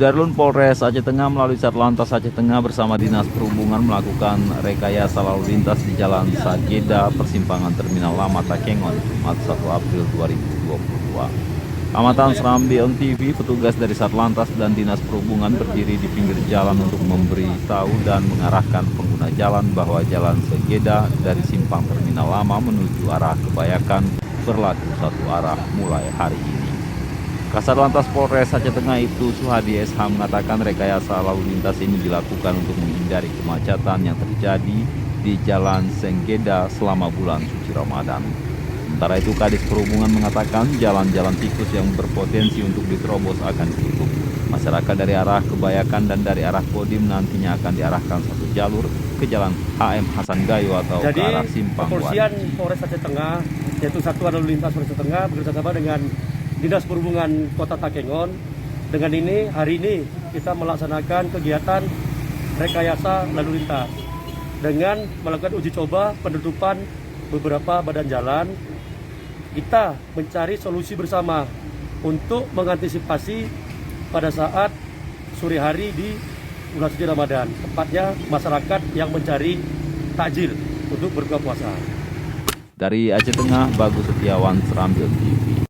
Sudarlun Polres Aceh Tengah melalui Satlantas Aceh Tengah bersama Dinas Perhubungan melakukan rekayasa lalu lintas di Jalan Sageda, persimpangan Terminal Lama Takengon, Jumat 1 April 2022. Amatan Serambi On TV, petugas dari Satlantas dan Dinas Perhubungan berdiri di pinggir jalan untuk memberi tahu dan mengarahkan pengguna jalan bahwa Jalan Sageda dari simpang Terminal Lama menuju arah Kebayakan berlaku satu arah mulai hari ini. Kasatlantas Polres Aceh Tengah Ibtu Suhadi SH mengatakan rekayasa lalu lintas ini dilakukan untuk menghindari kemacetan yang terjadi di Jalan Sageda selama bulan suci Ramadan. Sementara itu Kadis Perhubungan mengatakan jalan-jalan tikus yang berpotensi untuk diterobos akan ditutup. Masyarakat dari arah Kebayakan dan dari arah Kodim nantinya akan diarahkan satu jalur ke Jalan HM Hasan Gayo atau ke arah Simpang Wan. Kepolisian Polres Aceh Tengah, yaitu Satuan Lalu Lintas Polres Aceh Tengah bekerjasama dengan Dinas Perhubungan Kota Takengon. Dengan ini, hari ini kita melaksanakan kegiatan rekayasa lalu lintas dengan melakukan uji coba penutupan beberapa badan jalan. Kita mencari solusi bersama untuk mengantisipasi pada saat sore hari di bulan suci Ramadan, tepatnya masyarakat yang mencari takjil untuk berbuka puasa. Dari Aceh Tengah, Bagus Setiawan, Serambi TV.